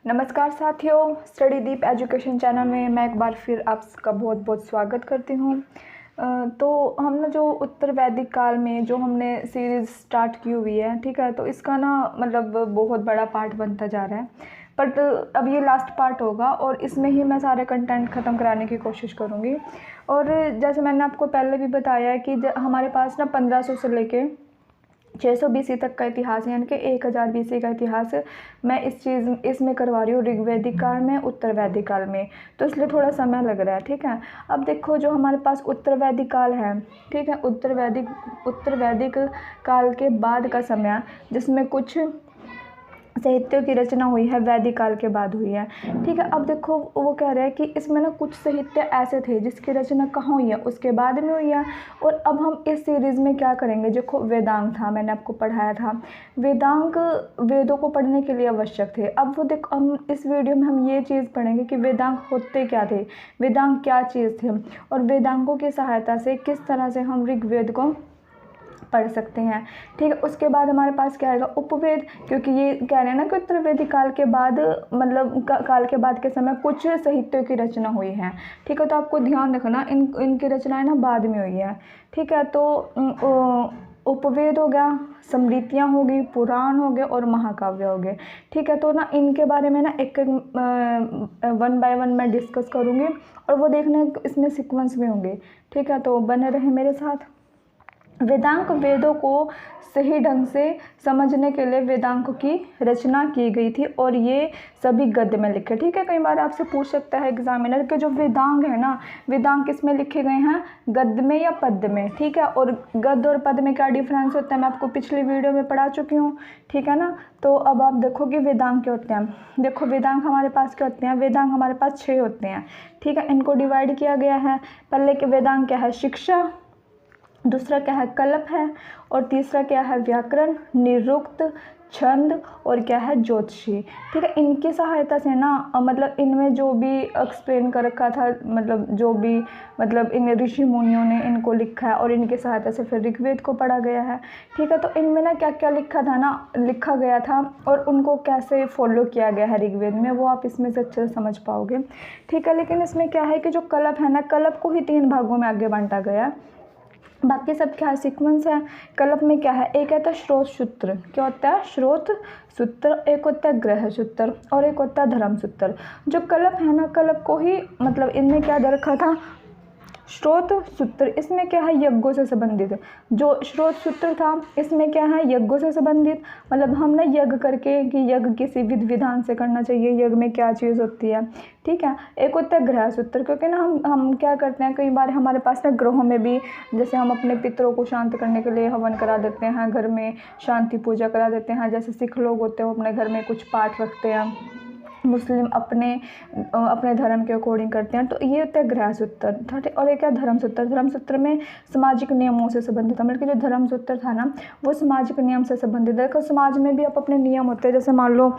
नमस्कार साथियों, स्टडी दीप education channel में मैं एक बार फिर आपका बहुत बहुत स्वागत करती हूँ। तो हमने जो उत्तर वैदिक काल में जो हमने सीरीज़ स्टार्ट की हुई है, ठीक है, तो इसका ना मतलब बहुत बड़ा पार्ट बनता जा रहा है। बट अब ये लास्ट पार्ट होगा और इसमें ही मैं सारे कंटेंट ख़त्म कराने की कोशिश करूँगी। और जैसे मैंने आपको पहले भी बताया है कि हमारे पास ना 1500 से लेके 600 BC तक का इतिहास है, यानी कि 1000 BC का इतिहास मैं इसमें करवा रही हूँ ऋग्वैदिक काल में, उत्तर वैदिक काल में, तो इसलिए थोड़ा समय लग रहा है। ठीक है, अब देखो जो हमारे पास उत्तर वैदिक काल है, ठीक है, उत्तर वैदिक काल के बाद का समय जिसमें कुछ साहित्यों की रचना हुई है, वैदिक काल के बाद हुई है। ठीक है, अब देखो वो कह रहे हैं कि इसमें ना कुछ साहित्य ऐसे थे जिसकी रचना कहाँ हुई है, उसके बाद में हुई है। और अब हम इस सीरीज़ में क्या करेंगे, देखो वेदांग था, मैंने आपको पढ़ाया था, वेदांग वेदों को पढ़ने के लिए आवश्यक थे। अब वो देखो हम इस वीडियो में हम ये चीज़ पढ़ेंगे कि वेदांग होते क्या थे, वेदांग क्या चीज़ थे, और वेदांगों की सहायता से किस तरह से हम ऋग्वेद को पढ़ सकते हैं। ठीक है, उसके बाद हमारे पास क्या आएगा, उपवेद, क्योंकि ये कह रहे हैं ना कि उत्तर वैदिक काल के बाद मतलब काल के बाद के समय कुछ साहित्यों की रचना हुई है। ठीक है, तो आपको ध्यान रखना इनकी रचनाएं ना बाद में हुई है। ठीक है, तो उपवेद हो गया, स्मृतियाँ हो गई, पुराण हो गए और महाकाव्य हो गए। ठीक है, तो ना इनके बारे में ना एक वन बाय वन मैं डिस्कस करूँगी और वो देखने इसमें सीक्वेंस में होंगे। ठीक है, तो बने रहे मेरे साथ। वेदांग वेदों को सही ढंग से समझने के लिए वेदांग की रचना की गई थी और ये सभी गद्य में लिखे। ठीक है, कई बार आपसे पूछ सकता है एग्जामिनर के जो वेदांग है ना, वेदांग किस में लिखे गए हैं, गद्य में या पद्य में। ठीक है, और गद्य और पद्य में क्या डिफरेंस होता है मैं आपको पिछली वीडियो में पढ़ा चुकी हूँ। ठीक है ना, तो अब आप देखो कि वेदांग क्या होते हैं। देखो वेदांग हमारे पास क्या होते हैं, वेदांग हमारे पास 6 होते हैं। ठीक है, इनको डिवाइड किया गया है। पहले के वेदांग क्या है, शिक्षा, दूसरा क्या है, कल्प है, और तीसरा क्या है, व्याकरण, निरुक्त, छंद, और क्या है, ज्योतिषी। ठीक है, इनकी सहायता से ना मतलब इनमें जो भी एक्सप्लेन कर रखा था, मतलब जो भी मतलब इन ऋषि मुनियों ने इनको लिखा है और इनकी सहायता से फिर ऋग्वेद को पढ़ा गया है। ठीक है, तो इनमें ना क्या क्या लिखा गया था और उनको कैसे फॉलो किया गया है ऋग्वेद में, वो आप इसमें से अच्छे से समझ पाओगे। ठीक है, लेकिन इसमें क्या है कि जो कल्प है ना, कल्प को ही 3 भागों में आगे बांटा गया है, बाकी सब क्या है, सीक्वेंस है। कल्प में क्या है, एक होता है स्रोत सूत्र, क्या होता है, स्रोत सूत्र, एक होता है ग्रह सूत्र और एक होता है धर्म सूत्र। जो कल्प है ना, कल्प को ही मतलब इनमें क्या दे रखा था, स्रोत सूत्र, इसमें क्या है, यज्ञों से संबंधित। जो स्रोत सूत्र था इसमें क्या है, यज्ञों से संबंधित, मतलब हम ना यज्ञ करके कि यज्ञ किसी विधि विधान से करना चाहिए, यज्ञ में क्या चीज़ होती है। ठीक है, एक होता है ग्रह सूत्र, क्योंकि ना हम क्या करते हैं, कई बार हमारे पास ना ग्रहों में भी, जैसे हम अपने पितरों को शांत करने के लिए हवन करा देते हैं, घर में शांति पूजा करा देते हैं। जैसे सिख लोग होते हैं वो अपने घर में कुछ पाठ रखते हैं, मुस्लिम अपने धर्म के अकॉर्डिंग करते हैं। तो ये होता है ग्रह सूत्र। और एक है धर्म सूत्र, धर्म सूत्र में सामाजिक नियमों से संबंधित है, मतलब कि जो धर्म सूत्र था ना वो सामाजिक नियम से संबंधित है। देखो समाज में भी आप अपने नियम होते हैं, जैसे मान लो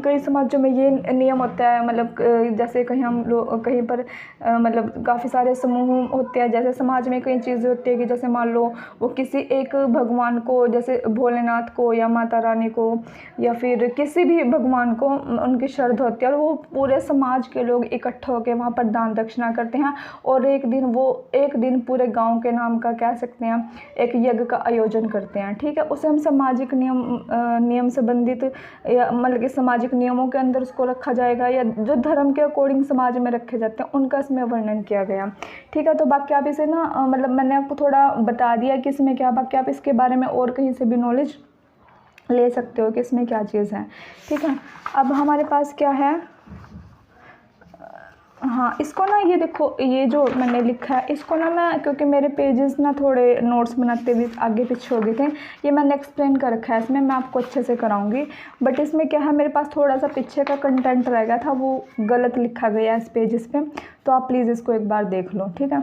कई समाजों में ये नियम होता है, मतलब जैसे कहीं हम लोग कहीं पर मतलब काफ़ी सारे समूह होते हैं, जैसे समाज में कई चीज़ें होती है कि जैसे मान लो वो किसी एक भगवान को, जैसे भोलेनाथ को या माता रानी को या फिर किसी भी भगवान को उनकी श्रद्धा होती है और वो पूरे समाज के लोग इकट्ठा होकर वहाँ पर दान दक्षिणा करते हैं और एक दिन पूरे गाँव के नाम का कह सकते हैं एक यज्ञ का आयोजन करते हैं। ठीक है, उसे हम सामाजिक नियम संबंधित या मतलब कि सामाजिक नियमों के अंदर उसको रखा जाएगा, या जो धर्म के अकॉर्डिंग समाज में रखे जाते हैं उनका इसमें वर्णन किया गया। ठीक है, तो बाकी आप इसे ना मतलब मैंने आपको थोड़ा बता दिया कि इसमें क्या, बाकी आप इसके बारे में और कहीं से भी नॉलेज ले सकते हो कि इसमें क्या चीज़ है। ठीक है, अब हमारे पास क्या है, हाँ इसको ना ये देखो, ये जो मैंने लिखा है इसको ना मैं, क्योंकि मेरे पेजेस ना थोड़े नोट्स बनाते हुए आगे पीछे हो गए थे, ये मैंने एक्सप्लेन कर रखा है, इसमें मैं आपको अच्छे से कराऊंगी। बट इसमें क्या है, मेरे पास थोड़ा सा पीछे का कंटेंट रह गया था, वो गलत लिखा गया है इस पेजेस पे, तो आप प्लीज़ इसको एक बार देख लो। ठीक है,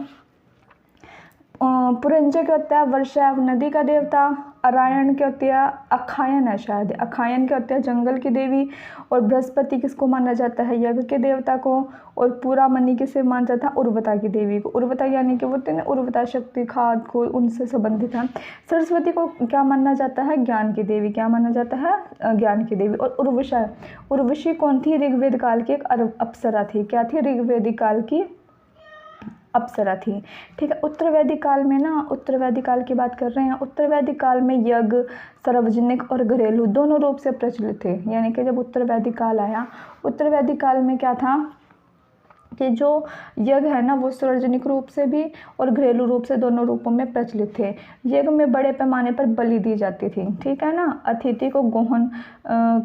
पुरंजय क्या होता है, वर्षा नदी का देवता, अरायण क्या होती है, अखायन है शायद, अखायन क्या होती है, जंगल की देवी। और बृहस्पति किसको माना जाता है, यज्ञ के देवता को। और पूरामणि किसे माना जाता है, उर्वता की देवी को। उर्वता यानी कि बोलते हैं उर्वता शक्ति, खाद को, उनसे संबंधित है। सरस्वती को क्या माना जाता है, ज्ञान की देवी। क्या माना जाता है, ज्ञान की देवी। और उर्वशा, उर्वशी कौन थी, ऋग्वेद काल की एक अप्सरा थी। क्या थी, ऋग्वेदिक काल की अप्सरा थी। ठीक है, उत्तर वैदिक काल में ना, उत्तर वैदिक काल की बात कर रहे हैं। उत्तर वैदिक काल में यज्ञ सार्वजनिक और घरेलू दोनों रूप से प्रचलित थे। यानी कि जब उत्तर वैदिक काल आया, उत्तर वैदिक काल में क्या था कि जो यज्ञ है ना वो सार्वजनिक रूप से भी और घरेलू रूप से दोनों रूपों में प्रचलित थे। यज्ञ में बड़े पैमाने पर बलि दी जाती थी। ठीक है ना, अतिथि को गोहन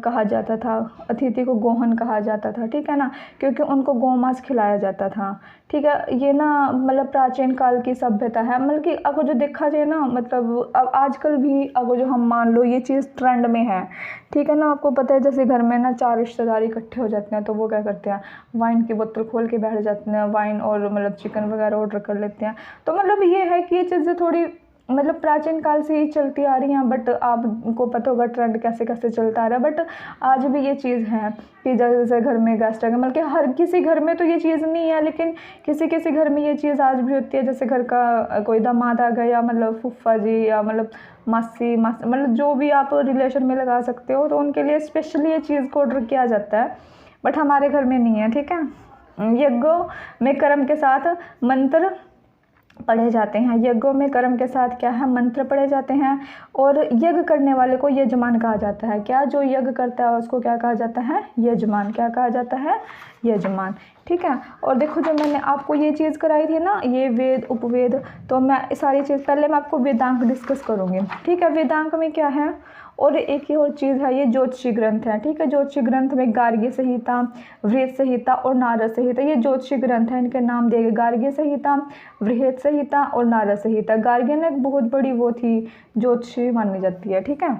कहा जाता था, अतिथि को गोहन कहा जाता था। ठीक है ना, क्योंकि उनको गौमांस खिलाया जाता था। ठीक है, ये ना मतलब प्राचीन काल की सभ्यता है। मतलब कि अगर जो देखा जाए ना, मतलब अब आजकल भी अगर जो हम मान लो ये चीज़ ट्रेंड में है। ठीक है ना, आपको पता है जैसे घर में ना 4 रिश्तेदार इकट्ठे हो जाते हैं तो वो क्या करते हैं, वाइन की बोतल खोल के बैठ जाते हैं, वाइन और मतलब चिकन वगैरह ऑर्डर कर लेते हैं। तो मतलब ये है कि ये चीज़ें थोड़ी मतलब प्राचीन काल से ही चलती आ रही हैं। बट आपको पता होगा ट्रेंड कैसे कैसे चलता आ रहा है। बट आज भी ये चीज़ है कि जैसे घर में गेस्ट आ गए, मतलब कि हर किसी घर में तो ये चीज़ नहीं है, लेकिन किसी किसी घर में ये चीज़ आज भी होती है। जैसे घर का कोई दामाद आ गया, मतलब फूफा जी या मतलब मासी मतलब जो भी आप रिलेशन में लगा सकते हो, तो उनके लिए स्पेशली ये चीज़ को ऑर्डर किया जाता है। बट हमारे घर में नहीं है। ठीक है, यज्ञों में कर्म के साथ मंत्र पढ़े जाते हैं। यज्ञों में कर्म के साथ क्या है, मंत्र पढ़े जाते हैं। और यज्ञ करने वाले को यजमान कहा जाता है। क्या, जो यज्ञ करता है उसको क्या कहा जाता है, यजमान। क्या कहा जाता है, यजमान। ठीक है, और देखो जो मैंने आपको ये चीज़ कराई थी ना, ये वेद उपवेद, तो मैं सारी चीज़ पहले मैं आपको वेदांग डिस्कस करूँगी। ठीक है, वेदांग में क्या है, और एक ही और चीज़ है, ये ज्योतिषी ग्रंथ है। ठीक है, ज्योतिषी ग्रंथ में गार्गी संहिता, वृहत संहिता और नारद संहिता, ये ज्योतिषी ग्रंथ है। इनके नाम दिए गए, गार्गी संहिता, वृहत संहिता और नारद संहिता। गार्गी ने एक बहुत बड़ी वो थी, ज्योतिषी मानी जाती है। ठीक है,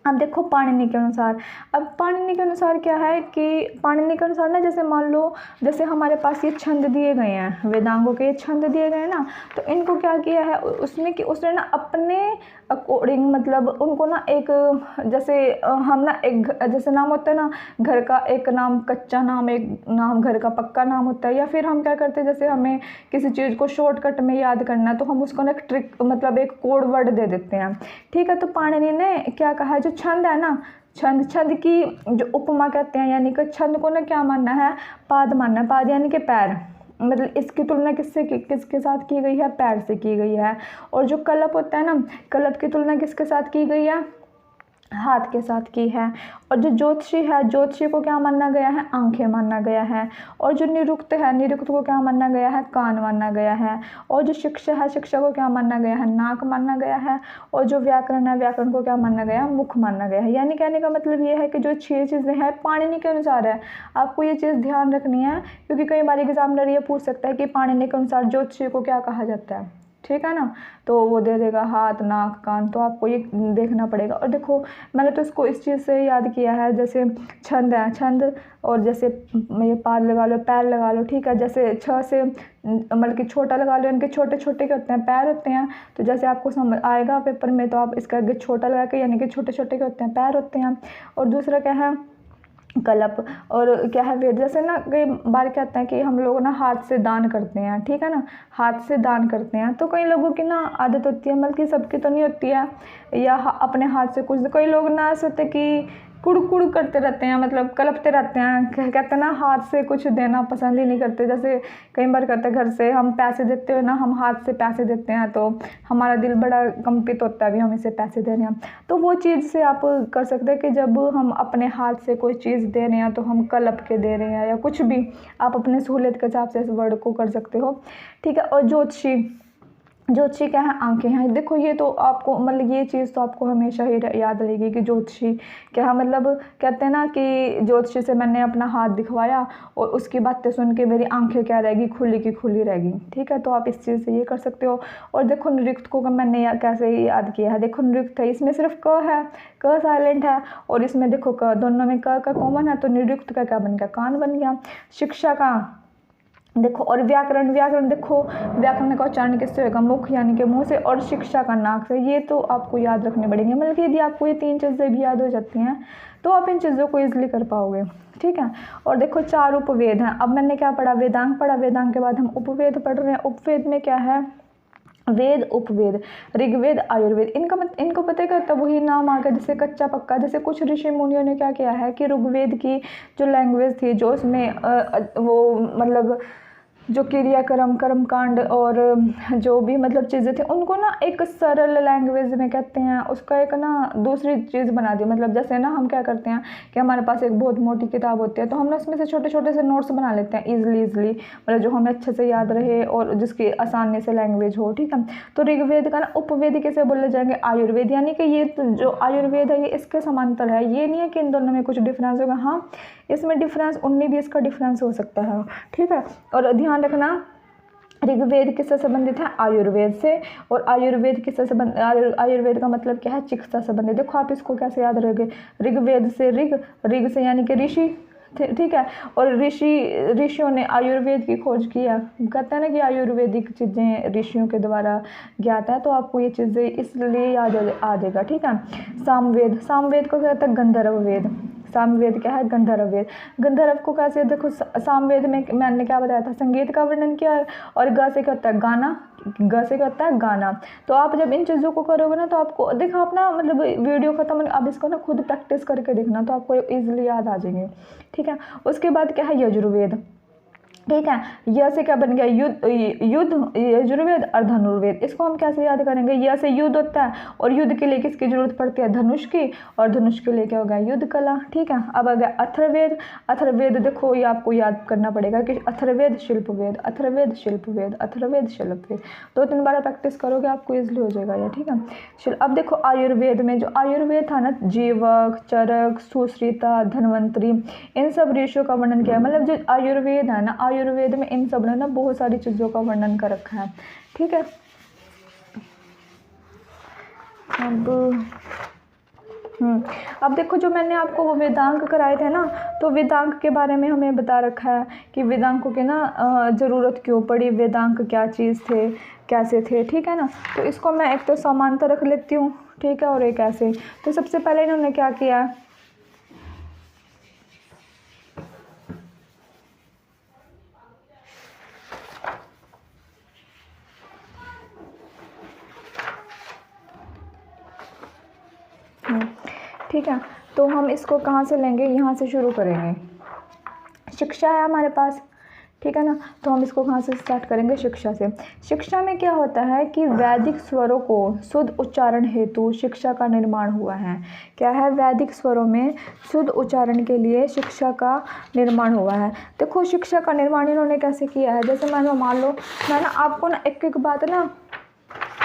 अब देखो पाणिनि के अनुसार, अब पाणिनि के अनुसार क्या है कि पाणिनि के अनुसार ना, जैसे मान लो जैसे हमारे पास ये छंद दिए गए हैं, वेदांगों के ये छंद दिए गए हैं ना, तो इनको क्या किया है उसमें कि उसने ना अपने अकॉर्डिंग, मतलब उनको ना एक जैसे हम ना एक जैसे नाम होता है ना, घर का एक नाम कच्चा नाम, एक नाम घर का पक्का नाम होता है। या फिर हम क्या करते हैं, जैसे हमें किसी चीज़ को शॉर्टकट में याद करना है तो हम उसको ना एक ट्रिक, मतलब एक कोड वर्ड दे देते हैं। ठीक है, तो पाणिनि ने क्या कहा, जो छंद है ना, छंद की जो उपमा कहते हैं, यानी कि छंद को ना क्या मानना है, पाद मानना है। पाद यानी कि पैर, मतलब इसकी तुलना किसके साथ की गई है, पैर से की गई है। और जो कलप होता है ना, कलप की तुलना किसके साथ की गई है, हाथ के साथ की है। और जो ज्योतिषी है, ज्योतिषी को क्या माना गया है, आंखें माना गया है। और जो निरुक्त है, निरुक्त को क्या माना गया है, कान माना गया है। और जो शिक्षा है, शिक्षा को क्या माना गया है, नाक माना गया है। और जो व्याकरण है, व्याकरण को क्या माना गया, मुख माना गया है। यानी कहने का मतलब ये है कि जो 6 चीज़ें हैं पाणिनि के अनुसार है। आपको ये चीज़ ध्यान रखनी है, क्योंकि कई बार एग्जामिनर ये पूछ सकता है कि पाणिनि के अनुसार ज्योतिषी को क्या कहा जाता है। ठीक है ना, तो वो दे देगा हाथ, नाक, कान, तो आपको ये देखना पड़ेगा। और देखो मैंने तो इसको इस चीज़ से याद किया है, जैसे छंद है, छंद, और जैसे ये पाद लगा लो, पैर लगा लो। ठीक है, जैसे 6 से मतलब कि छोटा लगा लो, इनके छोटे छोटे क्या होते हैं, पैर होते हैं। तो जैसे आपको समझ आएगा पेपर में, तो आप इसका आगे छोटा लगा के, यानी कि छोटे छोटे क्या होते हैं, पैर होते हैं। और दूसरा क्या है, कलप। और क्या है, वेद। जैसे ना कई बार कहते हैं कि हम लोग ना हाथ से दान करते हैं। ठीक है ना, हाथ से दान करते हैं। तो कई लोगों की ना आदत होती है, मतलब कि सबकी तो नहीं होती है, या अपने हाथ से कुछ, कई लोग ना ऐसे होते कि कुड़ करते रहते हैं, मतलब कलपते रहते हैं। कहते हैं ना, हाथ से कुछ देना पसंद ही नहीं करते। जैसे कई बार कहते हैं घर से हम पैसे देते हो ना, हम हाथ से पैसे देते हैं तो हमारा दिल बड़ा कंपित होता है भी हम इसे पैसे दे रहे हैं। तो वो चीज़ से आप कर सकते हैं कि जब हम अपने हाथ से कोई चीज़ दे रहे हैं तो हम कलप के दे रहे हैं, या कुछ भी आप अपने सहूलियत के हिसाब से इस वर्ड को कर सकते हो। ठीक है, और ज्योतिषी क्या है, आंखें हैं। देखो ये तो आपको मतलब ये चीज़ तो आपको हमेशा ही याद रहेगी कि ज्योतिषी क्या है। मतलब कहते हैं ना कि ज्योतिषी से मैंने अपना हाथ दिखवाया और उसकी बातें सुन के मेरी आंखें क्या रहेगी, खुली की खुली रहेगी। ठीक है, तो आप इस चीज़ से ये कर सकते हो। और देखो निरुक्त को मैंने कैसे याद किया है, देखो निरुक्त है, इसमें सिर्फ क है, क साइलेंट है, और इसमें देखो क, दोनों में क का कॉमन है, तो निरुक्त का क्या बन गया, कान बन गया। शिक्षा का देखो, और व्याकरण, व्याकरण देखो, व्याकरण का उच्चारण किससे होगा? मुख यानी कि मुंह से, और शिक्षा का नाक से। ये तो आपको याद रखने पड़ेंगे। मतलब कि यदि आपको ये 3 चीज़ें भी याद हो जाती हैं तो आप इन चीज़ों को ईजिली कर पाओगे, ठीक है। और देखो 4 उपवेद हैं। अब मैंने क्या पढ़ा? वेदांग पढ़ा। वेदांग के बाद हम उपवेद पढ़ रहे हैं। उपवेद में क्या है? वेद, उपवेद, ऋग्वेद, आयुर्वेद। इनको पता है, तब वही नाम आ गया जैसे कच्चा पक्का। जैसे कुछ ऋषि मुनियों ने क्या किया है कि ऋग्वेद की जो लैंग्वेज थी, जो उसमें वो मतलब जो क्रियाक्रम, कर्मकांड और जो भी मतलब चीज़ें थी, उनको ना एक सरल लैंग्वेज में कहते हैं, उसका एक ना दूसरी चीज़ बना दी। मतलब जैसे ना हम क्या करते हैं कि हमारे पास एक बहुत मोटी किताब होती है, तो हम ना उसमें से छोटे छोटे से नोट्स बना लेते हैं ईजिली, मतलब जो हमें अच्छे से याद रहे और जिसकी आसानी से लैंग्वेज हो, ठीक है। तो ऋग्वेद का ना उपवेद कैसे बोले जाएंगे? आयुर्वेद। यानी कि ये जो आयुर्वेद है ये इसके समांतर है। ये नहीं है कि इन दोनों में कुछ डिफरेंस होगा, हाँ इसमें डिफरेंस 19-20 का डिफरेंस हो सकता है, ठीक है। और ध्यान रखना, ऋग्वेद किससे संबंधित है? आयुर्वेद से। और आयुर्वेद किससे संबंधित? आयुर्वेद का मतलब क्या है? चिकित्सा संबंधित। देखो आप इसको कैसे याद रखोगे? ऋग्वेद से ऋग से यानी कि ऋषि, ठीक है। और ऋषियों ने आयुर्वेद की खोज की है। कहते हैं ना कि आयुर्वेदिक चीज़ें ऋषियों के द्वारा ज्ञात है, तो आपको ये चीज़ें इसलिए याद आ जाएगा, ठीक है। सामवेद, सामवेद को कहते हैं गंधर्व वेद। सामवेद क्या है? गंधर्व वेद। गंधर्व को कैसे? देखो सामवेद में मैंने क्या बताया था? संगीत का वर्णन किया है। और ग से क्या होता है? गाना। ग से क्या होता है? गाना। तो आप जब इन चीज़ों को करोगे ना तो आपको देखो, आप ना मतलब वीडियो खत्म, अब इसको ना खुद प्रैक्टिस करके देखना, तो आपको ईजिली याद आ जाएंगे, ठीक है। उसके बाद क्या है? यजुर्वेद, ठीक है। य से क्या बन गया? युद्ध, यजुर्वेद और धनुर्वेद। इसको हम कैसे याद करेंगे? य से युद्ध होता है, और युद्ध के लिए किसकी जरूरत पड़ती है? धनुष की। और धनुष के लिए क्या होगा? युद्ध कला, ठीक है। अब आ गया अथर्ववेद। अथर्ववेद देखो ये आपको याद करना पड़ेगा कि अथर्ववेद, शिल्पवेद, अथर्ववेद, शिल्पवेद, अथर्ववेद, शिल्पवेद। 2-3 बार प्रैक्टिस करोगे आपको ईजिली हो जाएगा ये, ठीक है। अब देखो आयुर्वेद में, जो आयुर्वेद था ना, जीवक, चरक, सुश्रुता, धन्वंतरी, इन सब ऋषियों का वर्णन किया। मतलब जो आयुर्वेद है ना, आयुर्वेद में इन सब ने ना बहुत सारी चीज़ों का वर्णन कर रखा है, ठीक है। अब देखो जो मैंने आपको वो वेदांग कराए थे ना, तो वेदांग के बारे में हमें बता रखा है कि वेदांग को के ना ज़रूरत क्यों पड़ी, वेदांग क्या चीज़ थे, कैसे थे, ठीक है ना। तो इसको मैं एक तो समांतर रख लेती हूँ, ठीक है, और एक ऐसे। तो सबसे पहले इन्होंने क्या किया? ठीक है, तो हम इसको कहाँ से लेंगे? यहाँ से शुरू करेंगे। शिक्षा है हमारे पास, ठीक है ना। तो हम इसको कहाँ से स्टार्ट करेंगे? शिक्षा से। शिक्षा में क्या होता है कि वैदिक स्वरों को शुद्ध उच्चारण हेतु शिक्षा का निर्माण हुआ है। क्या है? वैदिक स्वरों में शुद्ध उच्चारण के लिए शिक्षा का निर्माण हुआ है। देखो शिक्षा का निर्माण इन्होंने कैसे किया है? जैसे मान लो मैं ना आपको ना एक बात ना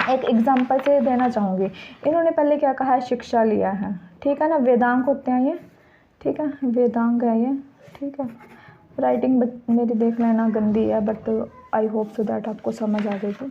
एक एग्जाम्पल से देना चाहूँगी। इन्होंने पहले क्या कहा है? शिक्षा लिया है, ठीक है ना। वेदांग होते हैं ये, ठीक है, वेदांग है ये, ठीक है। राइटिंग मेरी देख लेना गंदी है, but I hope so that आपको समझ आ जाएगी,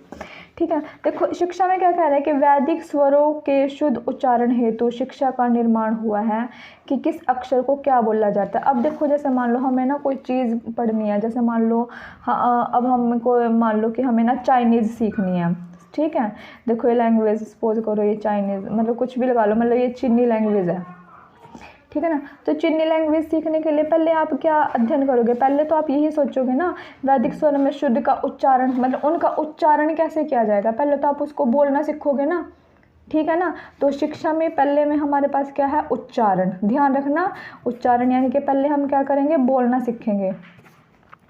ठीक है। देखो शिक्षा में क्या कह रहा है कि वैदिक स्वरों के शुद्ध उच्चारण हेतु शिक्षा का निर्माण हुआ है कि किस अक्षर को क्या बोला जाता है। अब देखो जैसे मान लो हमें ना कोई चीज़ पढ़नी है, जैसे मान लो अब हमको मान लो कि हमें ना चाइनीज़ सीखनी है, ठीक है। देखो ये लैंग्वेज सपोज करो ये चाइनीज़, मतलब कुछ भी लगा लो, मतलब ये चीनी लैंग्वेज है, ठीक है ना। तो चीनी लैंग्वेज सीखने के लिए पहले आप क्या अध्ययन करोगे? पहले तो आप यही सोचोगे ना वैदिक स्वर में शुद्ध का उच्चारण, मतलब उनका उच्चारण कैसे किया जाएगा। पहले तो आप उसको बोलना सीखोगे ना, ठीक है ना। तो शिक्षा में पहले में हमारे पास क्या है? उच्चारण। ध्यान रखना, उच्चारण यानी कि पहले हम क्या करेंगे? बोलना सीखेंगे।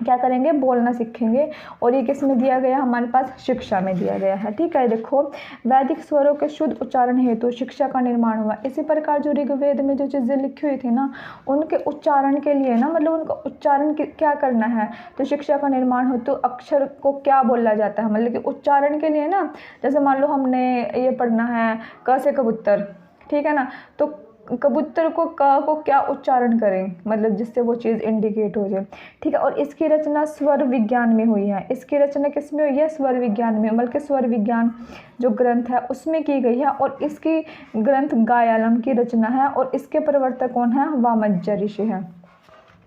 क्या करेंगे? बोलना सीखेंगे। और ये किस में दिया गया? हमारे पास शिक्षा में दिया गया है, ठीक है। देखो वैदिक स्वरों के शुद्ध उच्चारण हेतु शिक्षा का निर्माण हुआ। इसी प्रकार जो ऋग्वेद में जो चीज़ें लिखी हुई थी ना, उनके उच्चारण के लिए ना, मतलब उनका उच्चारण क्या करना है, तो शिक्षा का निर्माण हो तो अक्षर को क्या बोला जाता है, मतलब कि उच्चारण के लिए ना। जैसे मान लो हमने ये पढ़ना है क से कबूतर, ठीक है ना। तो कबूतर को क को क्या उच्चारण करें, मतलब जिससे वो चीज़ इंडिकेट हो जाए, ठीक है। और इसकी रचना स्वर विज्ञान में हुई है। इसकी रचना किस में हुई है? स्वर विज्ञान में, बल्कि स्वर विज्ञान जो ग्रंथ है उसमें की गई है। और इसकी ग्रंथ गायालम की रचना है। और इसके प्रवर्तक कौन है? वामज्ज ऋषि है,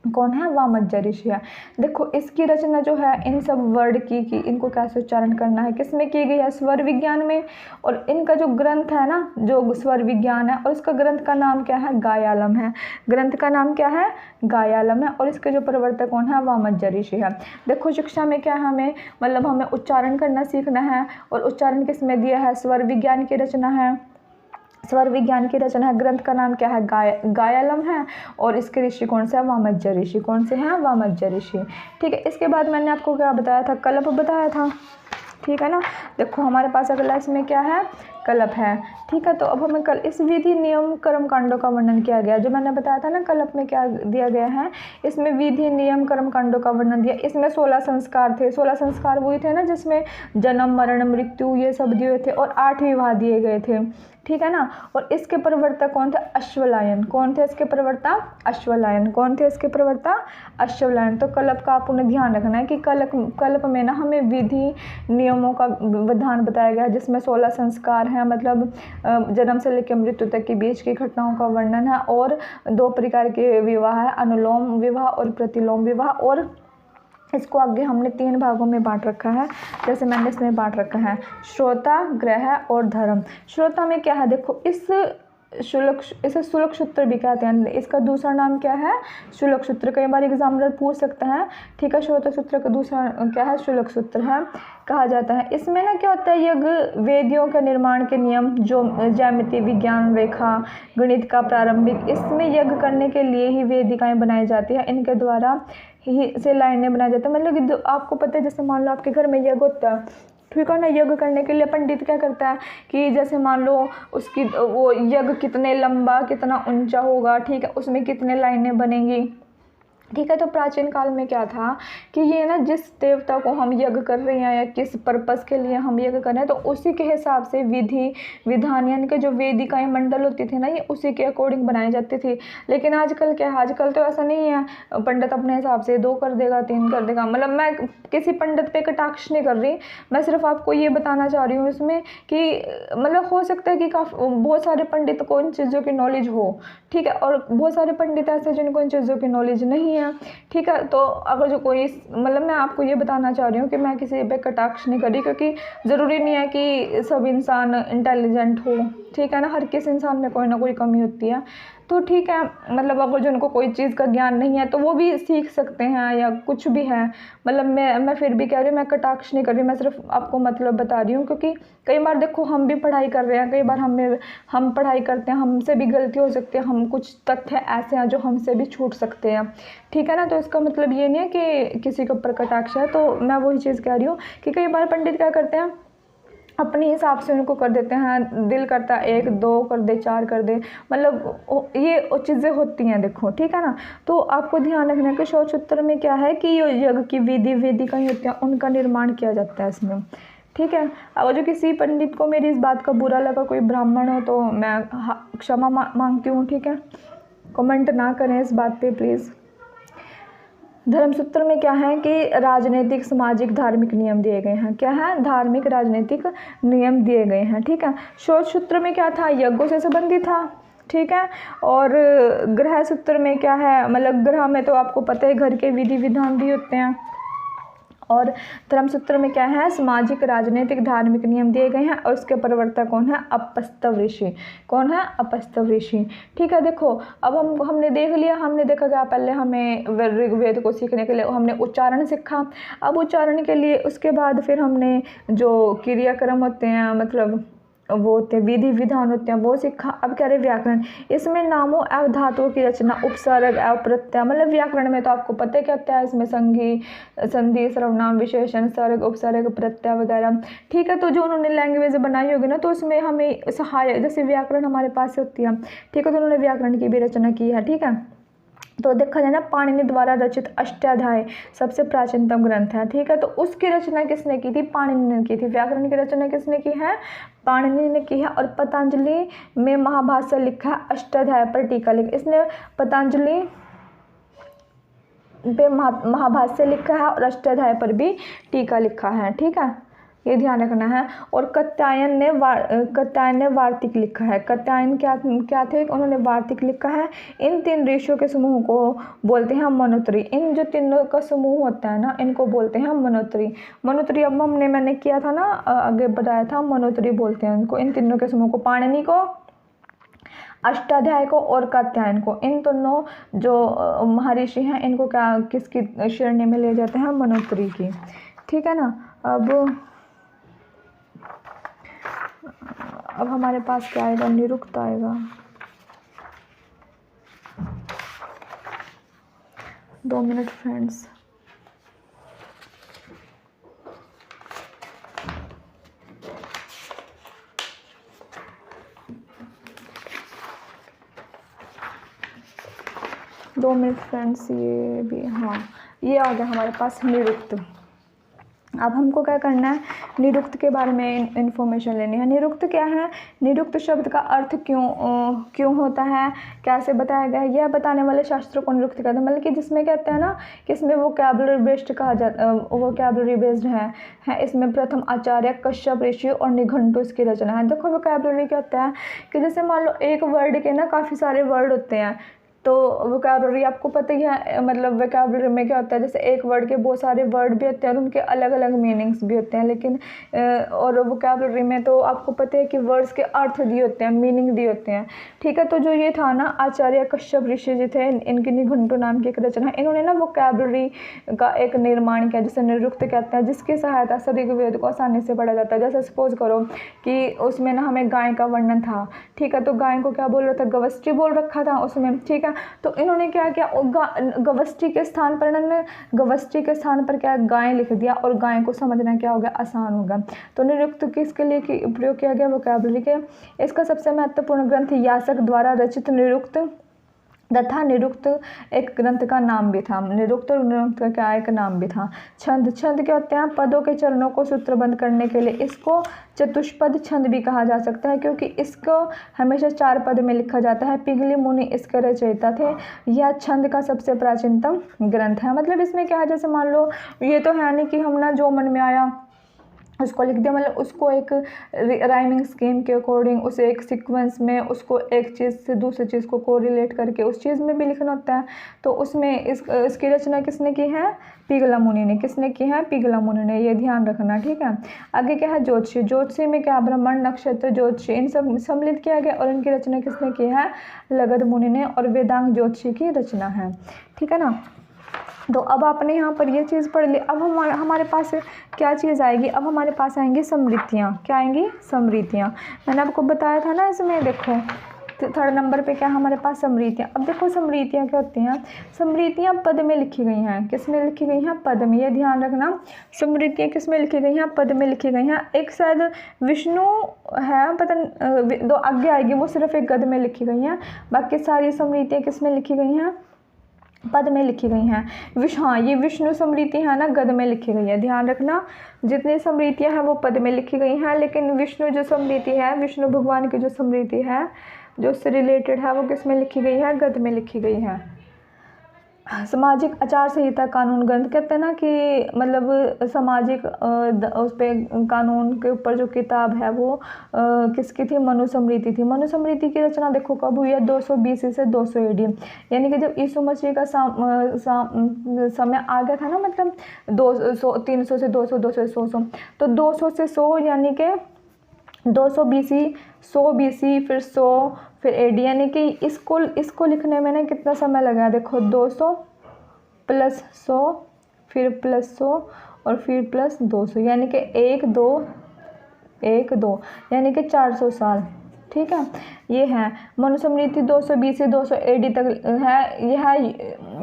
कौन है? वामज्जा ऋषि है। देखो इसकी रचना जो है इन सब वर्ड की इनको कैसे उच्चारण करना है, किसमें की गई है? स्वर विज्ञान में। और इनका जो ग्रंथ है ना, जो स्वर विज्ञान है, और इसका ग्रंथ का नाम क्या है? गायालम है। ग्रंथ का नाम क्या है? गायालम है। और इसके जो प्रवर्तक कौन है? वामज्जा ऋषि है। देखो शिक्षा में क्या है, हमें मतलब हमें उच्चारण करना सीखना है। और उच्चारण किसमें दिया है? स्वर विज्ञान की रचना है। स्वर विज्ञान की रचना है। ग्रंथ का नाम क्या है? गायालम है। और इसके ऋषि कौन से हैं? वामज्जा ऋषि। कौन से हैं? वामज्जा ऋषि। ठीक है। इसके बाद मैंने आपको क्या बताया था? कल्प बताया था। ठीक है ना। देखो हमारे पास अगला इसमें क्या है? कल्प है। ठीक है। तो अब हमें कल इस विधि नियम कर्म कांडों का वर्णन किया गया। जो मैंने बताया था ना कल्प में क्या दिया गया है, इसमें विधि नियम कर्म कांडों का वर्णन दिया। इसमें 16 संस्कार थे। 16 संस्कार वही थे ना जिसमें जन्म मरण मृत्यु ये सब दिए थे, और 8 विवाह दिए गए थे। ठीक है ना। और इसके प्रवर्तक कौन थे? अश्वलायन। कौन थे इसके प्रवर्ता? अश्वलायन। कौन थे इसके प्रवर्ता? अश्वलायन। तो कल्प का आप उन्हें ध्यान रखना है कि कल्प में ना हमें विधि नियमों का विधान बताया गया है, जिसमें 16 संस्कार हैं, मतलब जन्म से लेकर मृत्यु तक के बीच की घटनाओं का वर्णन है। और 2 प्रकार के विवाह है, अनुलोम विवाह और प्रतिलोम विवाह। और इसको आगे हमने 3 भागों में बांट रखा है, जैसे मैंने इसमें बांट रखा है श्रोता, ग्रह और धर्म। श्रोता में क्या है? देखो इसे शुल्क सूत्र भी कहते हैं। इसका दूसरा नाम क्या है? शुल्क सूत्र। कई बार एग्जामिनर पूछ सकते हैं। ठीक है। श्रोता सूत्र का दूसरा क्या है? शुल्क सूत्र है कहा जाता है। इसमें ना क्या होता है? यज्ञ वेदियों के निर्माण के नियम, जो ज्यामिति, विज्ञान, रेखा, गणित का प्रारंभिक, इसमें यज्ञ करने के लिए ही वेदिकाएं बनाई जाती है। इनके द्वारा ही से लाइनें बनाई जाती है। मतलब कि आपको पता है, जैसे मान लो आपके घर में यज्ञ होता है, ठीक है ना। यज्ञ करने के लिए पंडित क्या करता है कि जैसे मान लो उसकी वो यज्ञ कितने लंबा कितना ऊंचा होगा, ठीक है, उसमें कितने लाइनें बनेंगी। ठीक है। तो प्राचीन काल में क्या था कि ये ना जिस देवता को हम यज्ञ कर रहे हैं या किस पर्पस के लिए हम यज्ञ कर रहे हैं, तो उसी के हिसाब से विधि विधान यानी कि जो वेदिकाएं मंडल होती थी ना, ये उसी के अकॉर्डिंग बनाई जाती थी। लेकिन आजकल क्या है? आजकल तो ऐसा नहीं है। पंडित अपने हिसाब से 2 कर देगा, 3 कर देगा। मतलब मैं किसी पंडित पे कटाक्ष नहीं कर रही, मैं सिर्फ आपको ये बताना चाह रही हूँ इसमें कि मतलब हो सकता है कि बहुत सारे पंडित को इन चीज़ों की नॉलेज हो। ठीक है। और बहुत सारे पंडित ऐसे जिनको इन चीज़ों की नॉलेज नहीं है। ठीक है। तो अगर जो कोई मतलब मैं आपको ये बताना चाह रही हूँ कि मैं किसी पे कटाक्ष नहीं कर रही, क्योंकि ज़रूरी नहीं है कि सब इंसान इंटेलिजेंट हो। ठीक है ना। हर किसी इंसान में कोई ना कोई कमी होती है। तो ठीक है, मतलब अगर जिनको कोई चीज़ का ज्ञान नहीं है तो वो भी सीख सकते हैं या कुछ भी है। मतलब मैं फिर भी कह रही हूँ, मैं कटाक्ष नहीं कर रही, मैं सिर्फ आपको मतलब बता रही हूँ। क्योंकि कई बार देखो हम भी पढ़ाई कर रहे हैं, कई बार हम पढ़ाई करते हैं, हमसे भी गलती हो सकती है, हम कुछ तथ्य ऐसे हैं जो हमसे भी छूट सकते हैं। ठीक है ना। तो इसका मतलब ये नहीं है कि किसी के ऊपर कटाक्ष है। तो मैं वही चीज़ कह रही हूँ कि कई बार पंडित क्या करते हैं, अपने हिसाब से उनको कर देते हैं। दिल करता है 1 2 कर दे, 4 कर दे, मतलब ये चीज़ें होती हैं। देखो ठीक है ना। तो आपको ध्यान रखना है कि शुल्क सूत्र में क्या है कि ये यज्ञ की विधि वेदिकाएं होती हैं, उनका निर्माण किया जाता है इसमें। ठीक है। अब जो किसी पंडित को मेरी इस बात का बुरा लगा, कोई ब्राह्मण हो, तो मैं क्षमा मांगती हूँ। ठीक है। कमेंट ना करें इस बात पे प्लीज़। धर्मसूत्र में क्या है कि राजनीतिक सामाजिक धार्मिक नियम दिए गए हैं। क्या है? धार्मिक राजनीतिक नियम दिए गए हैं। ठीक है। शोध सूत्र में क्या था? यज्ञों से संबंधित था। ठीक है। और ग्रह सूत्र में क्या है? मतलब ग्रह में तो आपको पता है घर के विधि विधान भी होते हैं। और धर्मसूत्र में क्या है? सामाजिक राजनीतिक धार्मिक नियम दिए गए हैं। और उसके प्रवर्तक कौन है? अपस्तव ऋषि। कौन है? अपस्तव ऋषि। ठीक है। देखो अब हमने देख लिया, हमने देखा क्या पहले हमें ऋग्वेद को सीखने के लिए हमने उच्चारण सीखा। अब उच्चारण के लिए उसके बाद फिर हमने जो क्रियाक्रम होते हैं, मतलब वो होते हैं विधि विधान होते हैं, वो सीखा। अब कह रहे व्याकरण, इसमें नामों एवं धातुओं की रचना, उपसर्ग एवं प्रत्यय। मतलब व्याकरण में तो आपको पता है क्या होता है, इसमें संधि सर्वनाम विशेषण सर्ग उपसर्ग प्रत्यय वगैरह। ठीक है। तो जो उन्होंने लैंग्वेज बनाई होगी ना, तो उसमें हमें सहायक, जैसे व्याकरण हमारे पास होती है। ठीक है। तो उन्होंने व्याकरण की भी रचना की है। ठीक है। तो देखा जाए ना, पाणिनि द्वारा रचित अष्टाध्यायी सबसे प्राचीनतम ग्रंथ है। ठीक है। तो उसकी रचना किसने की थी? पाणिनि ने की थी। व्याकरण की रचना किसने की है? पाणिनि ने की है। और पतंजलि में महाभाष्य लिखा है, अष्टाध्याय पर टीका लिखा। इसने पतंजलि पे महाभाष्य लिखा है और अष्टाध्याय पर भी टीका लिखा है। ठीक है। ये ध्यान रखना है। और कात्यायन ने वार्तिक लिखा है। कात्यायन क्या थे, उन्होंने वार्तिक लिखा है। इन 3 ऋषियों के समूह को बोलते हैं मनोत्री। इन जो तीनों का समूह होता है ना, इनको बोलते हैं मनोत्री। मनोत्री अब मैंने किया था ना, आगे बताया था, मनोत्री बोलते हैं उनको, इन तीनों के समूह को, पाणिनि को, अष्टाध्याय को और कात्यायन को। इन दोनों जो महर्षि हैं, इनको क्या किसकी श्रेणी में ले जाते हैं, मनोत्री की। ठीक है ना। अब हमारे पास क्या आएगा, निरुक्त आएगा। 2 मिनट फ्रेंड्स। ये भी, हाँ, ये आ गया हमारे पास निरुक्त। अब हमको क्या करना है, निरुक्त के बारे में इन्फॉर्मेशन लेनी है। निरुक्त क्या है, निरुक्त शब्द का अर्थ क्यों होता है, कैसे बताया गया है, यह बताने वाले शास्त्रों को निरुक्त कहते हैं। मतलब कि जिसमें कहते हैं ना कि इसमें वोकैबुलरी बेस्ड कहा जाता, वोकैबुलरी बेस्ड है। इसमें प्रथम आचार्य, कश्यप ऋषि और निघंटु इसकी रचना है। देखो वोकैबुलरी क्या होता है कि जैसे मान लो एक वर्ड के ना काफ़ी सारे वर्ड होते हैं, तो वोकैबुलरी आपको पता ही है। मतलब वोकैबुलरी में क्या होता है, जैसे एक वर्ड के बहुत सारे वर्ड भी होते हैं और उनके अलग अलग मीनिंग्स भी होते हैं। लेकिन और वोकैबुलरी में तो आपको पता है कि वर्ड्स के अर्थ दिए होते हैं, मीनिंग दिए होते हैं। ठीक है। तो जो ये था ना, आचार्य कश्यप ऋषि जी थे, इनकी निघंटु नाम की एक रचना है। इन्होंने ना वोकैबुलरी का एक निर्माण किया, जिसे निरुक्त कहते हैं, जिसकी सहायता से ऋग्वेद को आसानी से पढ़ा जाता है। जैसे सपोज करो कि उसमें ना हमें गाय का वर्णन था। ठीक है। तो गाय को क्या बोल रहा था, गवस्टी बोल रखा था उसमें। ठीक है। तो इन्होंने क्या किया, गवस्टी के स्थान पर क्या गाय लिख दिया, और गाय को समझना क्या हो गया, आसान हो गया। तो निरुक्त किसके लिए प्रयोग किया गया, वोकैबुलरी के। इसका सबसे महत्वपूर्ण ग्रंथ यास्क द्वारा रचित निरुक्त तथा निरुक्त एक ग्रंथ का नाम भी था। निरुक्त और निरुक्त का क्या एक नाम भी था। छंद क्या होते हैं, पदों के चरणों को सूत्रबद्ध करने के लिए इसको चतुष्पद छंद भी कहा जा सकता है, क्योंकि इसको हमेशा 4 पद में लिखा जाता है। पिंगली मुनि इसके रचयिता थे। यह छंद का सबसे प्राचीनतम ग्रंथ है। मतलब इसमें क्या है, जैसे मान लो ये तो है नहीं कि हम ना जो मन में आया उसको लिख दिया, मतलब उसको एक राइमिंग स्कीम के अकॉर्डिंग, उसे एक सीक्वेंस में, उसको एक चीज़ से दूसरी चीज़ को कोरिलेट करके उस चीज़ में भी लिखना होता है। तो उसमें इसकी रचना किसने की है, पिंगला मुनि ने। किसने की है, पिंगला मुनि ने। ये ध्यान रखना। ठीक है। आगे क्या है, ज्योतिषी। ज्योतिषी में क्या, ब्रह्मण, नक्षत्र, ज्योतिषी, इन सब सम्मिलित किया गया, और इनकी रचना किसने की है, लगध मुनि ने। और वेदांग ज्योतिषी की रचना है। ठीक है ना। तो अब आपने यहाँ पर ये चीज़ पढ़ ली। अब हमारे पास क्या चीज़ आएगी, अब हमारे पास आएंगी समृद्धियाँ। क्या आएंगी, समृद्धियाँ। मैंने आपको बताया था ना, इसमें देखो 3rd नंबर पे क्या हमारे पास, समृद्धियाँ। अब देखो समृद्धियाँ क्या होती हैं, समृद्धियाँ पद में लिखी गई हैं। किस में लिखी गई हैं, पद में। ये ध्यान रखना, समृद्धियाँ किस में लिखी गई हैं, पद में लिखी गई हैं। एक शायद विष्णु है, पता 2 आगे आएगी, वो सिर्फ एक गद में लिखी गई हैं। बाकी सारी समृद्धियाँ किस में लिखी गई हैं, पद में लिखी गई हैं। हाँ, ये विष्णु समृद्धि है ना, गद में लिखी गई है। ध्यान रखना, जितनी समृद्धियाँ हैं वो पद में लिखी गई हैं, लेकिन विष्णु जो समृद्धि है, विष्णु भगवान की जो समृद्धि है, जो उससे रिलेटेड है, वो किस में लिखी गई है, गद में लिखी गई है। सामाजिक आचार संहिता कानून ग्रंथ कहते हैं ना कि मतलब सामाजिक उस पर कानून के ऊपर जो किताब है वो किसकी थी, मनुस्मृति थी। मनुस्मृति की रचना देखो कब हुई है, 200 BC से 200 AD, यानी कि जब यीशु मसीह का समय आ गया था ना, मतलब 300 से 200, 200 से 100, तो 200 से 100 यानी कि 200 BC, 100 BC, फिर 100, फिर AD, यानी कि इसको लिखने में ना कितना समय लगा, देखो 200 + 100 फिर +100 और फिर +200, यानी कि 1 2 यानी कि 400 साल। ठीक है। ये है मनुस्मृति 200 BC से 200 AD तक है।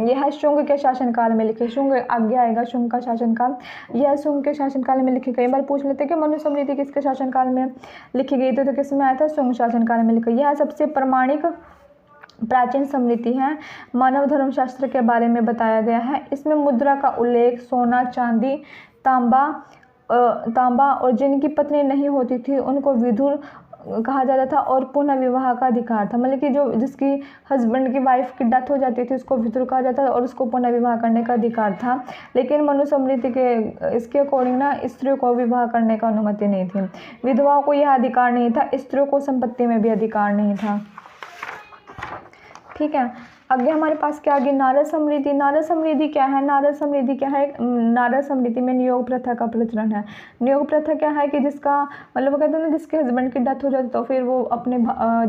यह शुंग के शासनकाल में लिखी। शुंग आगे आएगा, शुंग का शासनकाल। यह शुंग के शासनकाल में लिखी। कई बार पूछ लेते हैं कि मनुस्मृति किसके शासनकाल में लिखी गई थी, तो किस में आया था, शुंग शासनकाल में लिखी। यह सबसे प्रमाणिक प्राचीन स्मृति है। मानव धर्मशास्त्र के बारे में बताया गया है। इसमें मुद्रा का उल्लेख, सोना, चांदी, तांबा और जिनकी पत्नी नहीं होती थी उनको विधुर कहा जाता था और पुनः विवाह का अधिकार था। मतलब कि जो जिसकी हस्बैंड की वाइफ की डेथ हो जाती थी उसको विधवा कहा जाता था और उसको पुनः विवाह करने का अधिकार था। लेकिन मनुस्मृति के इसके अकॉर्डिंग ना स्त्रियों को विवाह करने का अनुमति नहीं थी, विधवाओं को यह अधिकार नहीं था, स्त्रियों को संपत्ति में भी अधिकार नहीं था। ठीक है, आगे हमारे पास क्या आगे नारद समृद्धि। नारद समृद्धि क्या है? नारद समृद्धि क्या है? नारद समृद्धि में नियोग प्रथा का प्रचलन है। नियोग प्रथा क्या है कि जिसका मतलब वो कहते हैं ना जिसके हस्बैंड की डेथ हो जाती तो फिर वो अपने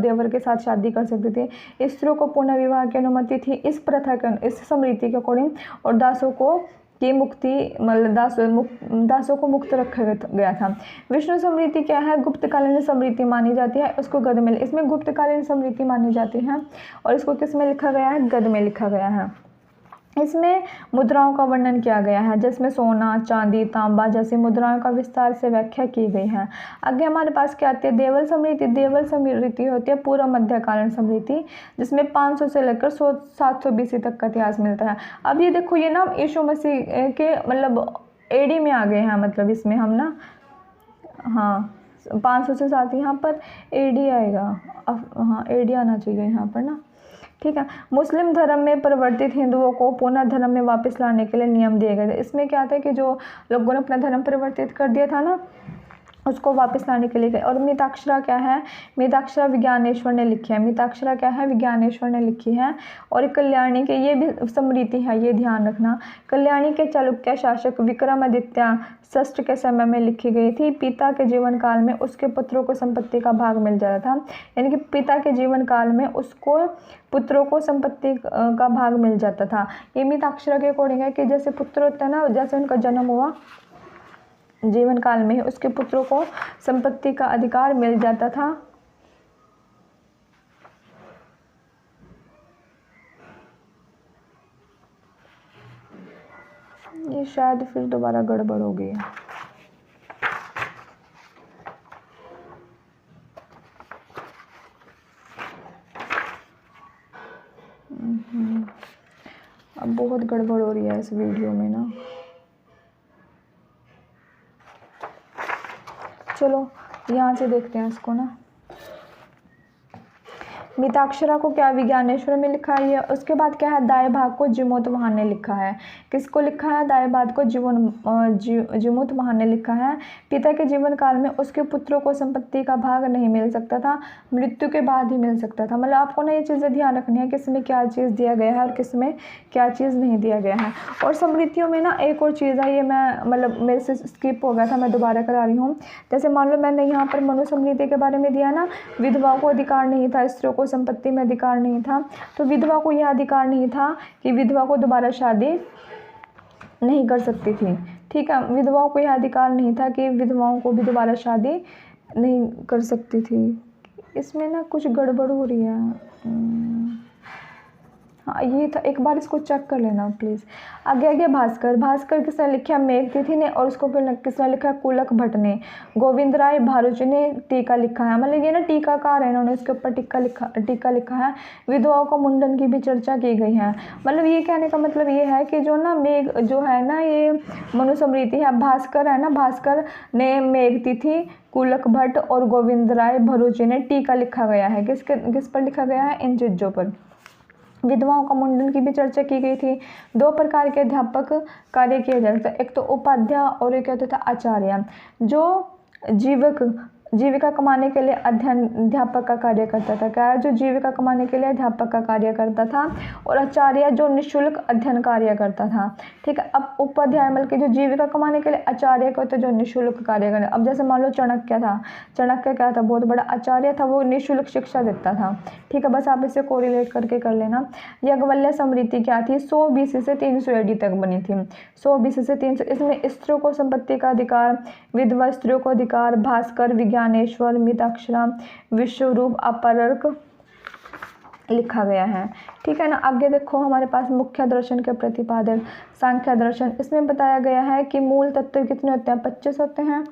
देवर के साथ शादी कर सकते थे। स्त्रियों को पुनः विवाह की अनुमति थी इस प्रथा के इस समृद्धि के अकॉर्डिंग, और दासों को की मुक्ति मतलब दासों को मुक्त रखा गया था। विष्णु समृद्धि क्या है? गुप्तकालीन समृद्धि मानी जाती है, उसको गद में इसमें गुप्तकालीन समृद्धि मानी जाती है और इसको किस में लिखा गया है? गद में लिखा गया है। इसमें मुद्राओं का वर्णन किया गया है जिसमें सोना, चांदी, तांबा जैसी मुद्राओं का विस्तार से व्याख्या की गई है। आगे हमारे पास क्या आती है? देवल समृद्धि। देवल समृद्धि होती है पूर्व मध्यकालीन समृद्धि जिसमें 500 से लेकर 700 BC तक का इतिहास मिलता है। अब ये देखो ये ना यीशु मसीह के मतलब एडी में आ गए हैं, मतलब इसमें हम ना हाँ 500 से 7 यहाँ पर एडी आएगा, हाँ एडी आना चाहिए यहाँ पर ना। ठीक है, मुस्लिम धर्म में परिवर्तित हिंदुओं को पुनः धर्म में वापस लाने के लिए नियम दिए गए थे। इसमें क्या था कि जो लोगों ने अपना धर्म परिवर्तित कर दिया था ना उसको वापस लाने के लिए। और मिताक्षरा क्या है? मिताक्षरा विज्ञानेश्वर ने लिखी है। मिताक्षरा क्या है? विज्ञानेश्वर ने लिखी है। और कल्याणी के ये भी समृद्धि है, ये ध्यान रखना। कल्याणी के चालुक्य शासक विक्रमादित्य षष्ठ के समय में लिखी गई थी। पिता के जीवन काल में उसके पुत्रों को संपत्ति का भाग मिल जाता था, यानी कि पिता के जीवन काल में उसको पुत्रों को संपत्ति का भाग मिल जाता था। ये मिताक्षरा के अकॉर्डिंग है कि जैसे पुत्र होता है ना, जैसे उनका जन्म हुआ जीवन काल में उसके पुत्रों को संपत्ति का अधिकार मिल जाता था। ये शायद फिर दोबारा गड़बड़ हो गई है। अब बहुत गड़बड़ हो रही है इस वीडियो में ना। चलो यहाँ से देखते हैं इसको ना। मिताक्षरा को क्या विज्ञानेश्वर में लिखा है। उसके बाद क्या है? दाएं भाग को जीमूतवाहन ने लिखा है। किसको लिखा है? दाएं भाग को जीमूतवाहन ने लिखा है। पिता के जीवन काल में उसके पुत्रों को संपत्ति का भाग नहीं मिल सकता था, मृत्यु के बाद ही मिल सकता था। मतलब आपको ना ये चीज़ें ध्यान रखनी है किस में क्या चीज़ दिया गया है और किस में क्या चीज़ नहीं दिया गया है। और समृद्धियों में ना एक और चीज़ है, ये मैं मतलब मेरे से स्किप हो गया था, मैं दोबारा करा रही हूँ। जैसे मान लो मैंने यहाँ पर मनु समृद्धि के बारे में दिया ना, विधवाओं को अधिकार नहीं था, स्त्रियों को संपत्ति में अधिकार नहीं था, तो विधवा को यह अधिकार नहीं था कि विधवा को दोबारा शादी नहीं कर सकती थी। ठीक है, विधवाओं को यह अधिकार नहीं था कि विधवाओं को भी दोबारा शादी नहीं कर सकती थी। इसमें ना कुछ गड़बड़ हो रही है। हाँ ये था, एक बार इसको चेक कर लेना प्लीज़। आगे भास्कर। भास्कर किसने लिखा? मेघतिथि ने। और उसको किसने लिखा? कुलक भट्ट ने। गोविंद राय भारुच ने टीका लिखा है, मतलब ये ना टीकाकार है, इन्होंने उसके ऊपर टीका लिखा है। विधवाओं का मुंडन की भी चर्चा की गई है। मतलब ये कहने का मतलब ये है कि जो ना मेघ जो है ना ये मनुस्मृति है, भास्कर है ना, भास्कर ने मेघतिथि, कुलक भट्ट और गोविंद राय भरूची ने टीका लिखा गया है। किस पर लिखा गया है? इन चीज़ों पर। विधवाओं का मुंडन की भी चर्चा की गई थी। 2 प्रकार के अध्यापक कार्य किए जाते थे, एक तो उपाध्याय और एक होता था आचार्य। जो जीविका कमाने के लिए अध्यापक का कार्य करता था। क्या? जो जीविका कमाने के लिए अध्यापक का कार्य करता था, और आचार्य जो निःशुल्क अध्ययन कार्य करता था। ठीक है, अब उपाध्याय मतलब कि जो जीविका कमाने के लिए, आचार्य को तो जो निःशुल्क कार्य करता। अब जैसे मान लो चाणक्य था, चाणक्य क्या था? बहुत बड़ा आचार्य था, वो निःशुल्क शिक्षा देता था। ठीक है, बस आप इसे कोरिलेट करके कर लेना। याज्ञवल्क्य समृद्धि क्या थी? 100 BC से 300 AD तक बनी थी। 100 BC से 300। इसमें स्त्रियों को संपत्ति का अधिकार, विधवा स्त्रियों को अधिकार, भास्कर, ज्ञानेश्वर, मिताक्षरा, विश्वरूप, अपरक लिखा गया है। ठीक है ना। आगे देखो हमारे पास मुख्य दर्शन के प्रतिपादक सांख्य दर्शन, इसमें बताया गया है कि मूल तत्व कितने होते हैं, 25 होते हैं।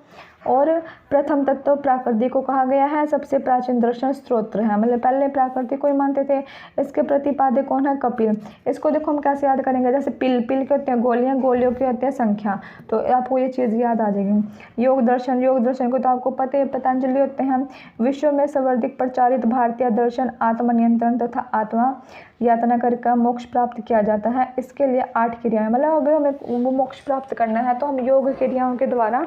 और प्रथम तत्व प्रकृति को कहा गया है, सबसे प्राचीन दर्शन स्तोत्र है, मतलब पहले प्रकृति को ही मानते थे। इसके प्रतिपादक कौन है, कपिल। इसको देखो हम कैसे याद करेंगे, जैसे पिल पिल के होते हैं गोलियां, गोलियों की होती है संख्या, तो आपको ये चीज़ याद आ जाएगी। योग दर्शन, योग दर्शन को तो आपको पता है पतंजलि होते हैं। विश्व में सर्वाधिक प्रचारित भारतीय दर्शन आत्मनियंत्रण तथा आत्मा यातना करके मोक्ष प्राप्त किया जाता है। इसके लिए 8 क्रियाएं, मतलब अगर हमें वो मोक्ष प्राप्त करना है तो हम योग क्रियाओं के द्वारा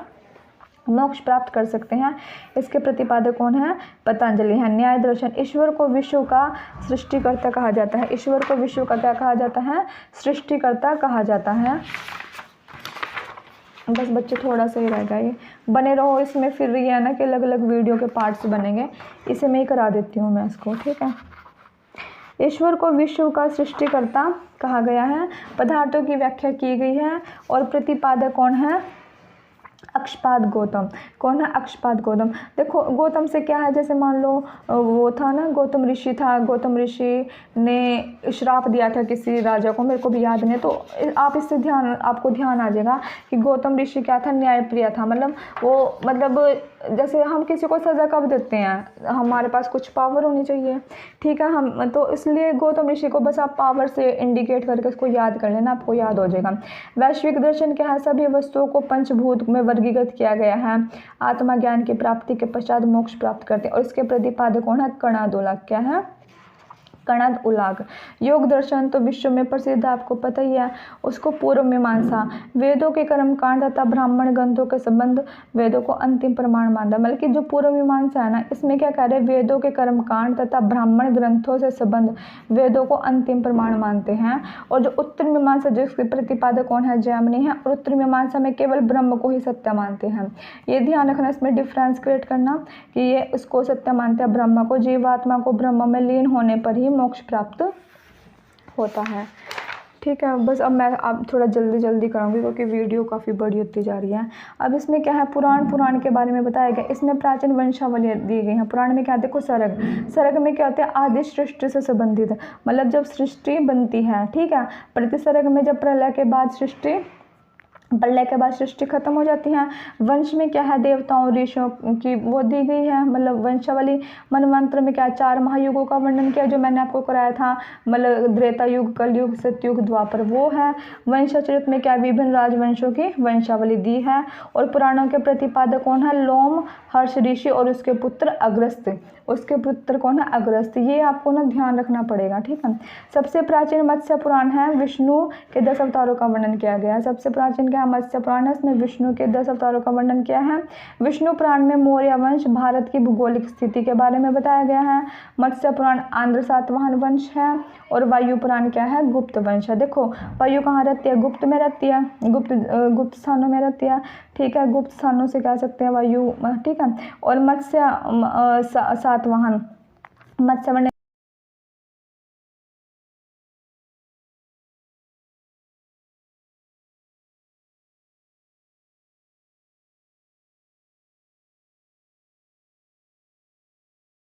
मोक्ष प्राप्त कर सकते हैं। इसके प्रतिपादक कौन है, पतंजलि है। न्याय दर्शन, ईश्वर को विश्व का सृष्टिकर्ता कहा जाता है। ईश्वर को विश्व का क्या कहा जाता है, सृष्टिकर्ता कहा जाता है। बस बच्चे थोड़ा सा ही रहेगा, ये बने रहो इसमें, फिर ये है ना कि अलग अलग वीडियो के पार्ट्स बनेंगे, इसे मैं ही करा देती हूँ मैं इसको, ठीक है। ईश्वर को विश्व का सृष्टिकर्ता कहा गया है, पदार्थों की व्याख्या की गई है। और प्रतिपादक कौन है, अक्षपाद गौतम। कौन है, अक्षपाद गौतम। देखो गौतम से क्या है, जैसे मान लो वो था ना, गौतम ऋषि था, गौतम ऋषि ने श्राप दिया था किसी राजा को, मेरे को भी याद नहीं, तो आप इससे आपको ध्यान आ जाएगा कि गौतम ऋषि क्या था, न्यायप्रिय था। मतलब वो, मतलब जैसे हम किसी को सज़ा कब देते हैं, हमारे पास कुछ पावर होनी चाहिए, ठीक है। हम तो इसलिए गौतम ऋषि को बस आप पावर से इंडिकेट करके उसको याद कर लेना, आपको याद हो जाएगा। वैश्विक दर्शन क्या है, सभी वस्तुओं को पंचभूत में वर्गीकृत किया गया है। आत्मा ज्ञान की प्राप्ति के पश्चात मोक्ष प्राप्त करते हैं। और इसके प्रतिपादक कौन है, कणादोलक। क्या है, कणाद उलाग। योग दर्शन तो विश्व में प्रसिद्ध, आपको पता ही है। उसको पूर्व मीमांसा, वेदों के कर्मकांड तथा ब्राह्मण ग्रंथों के संबंध वेदों को अंतिम प्रमाण मानता है। मतलब कि जो पूर्व मीमांसा है ना, इसमें क्या कह रहे हैं, वेदों के कर्मकांड तथा ब्राह्मण ग्रंथों से संबंध वेदों को अंतिम प्रमाण मानते हैं। और जो उत्तर मीमांसा, जिसके प्रतिपादक कौन है, जैमिनी है। और उत्तर मीमांसा में केवल ब्रह्म को ही सत्य मानते हैं। ये ध्यान रखना, इसमें डिफरेंस क्रिएट करना कि ये इसको सत्य मानते हैं, ब्रह्म को, जीवात्मा को ब्रह्म में लीन होने पर ही मोक्ष प्राप्त होता है, ठीक है। बस अब मैं अब थोड़ा जल्दी कराऊंगी क्योंकि वीडियो काफ़ी बड़ी होती जा रही है। अब इसमें क्या है, पुराण के बारे में बताया गया। इसमें प्राचीन वंशावली दी गई है। पुराण में क्या, देखो सर्ग में क्या होता है, आदि सृष्टि से संबंधित, मतलब जब सृष्टि बनती है, ठीक है। प्रतिसर्ग में जब प्रलय के बाद सृष्टि खत्म हो जाती है। वंश में क्या है, देवताओं ऋषियों की वो दी गई है, मतलब वंशावली। मनवंत्र में क्या, 4 महायुगों का वर्णन किया जो मैंने आपको कराया था, मतलब त्रेता युग, कलयुग, सतयुग, द्वापर, वो है। वंशाचरित में क्या, विभिन्न राजवंशों की वंशावली दी है। और पुराणों के प्रतिपादक कौन है, लोम हर्ष ऋषि और उसके पुत्र अगस्त्य। उसके पुत्र कौन है, अगस्त्य। ये आपको ना ध्यान रखना पड़ेगा, ठीक है। सबसे प्राचीन मत्स्य पुराण है, विष्णु के 10 अवतारों का वर्णन किया गया है। सबसे प्राचीन क्या, मत्स्य पुराण है, इसमें विष्णु के 10 अवतारों का वर्णन किया है। विष्णु पुराण में मौर्य वंश, भारत की भूगोलिक स्थिति के बारे में बताया गया है। मत्स्य पुराण आंध्र सातवाहन वंश है। और वायु पुराण क्या है, गुप्त वंश है। देखो वायु कहाँ रहती है, गुप्त में रहती है, गुप्त स्थानों में रहती है, ठीक है। गुप्त स्थानों से कह सकते हैं वायु, ठीक है। और मत्स्य सातवाहन, मत्स्य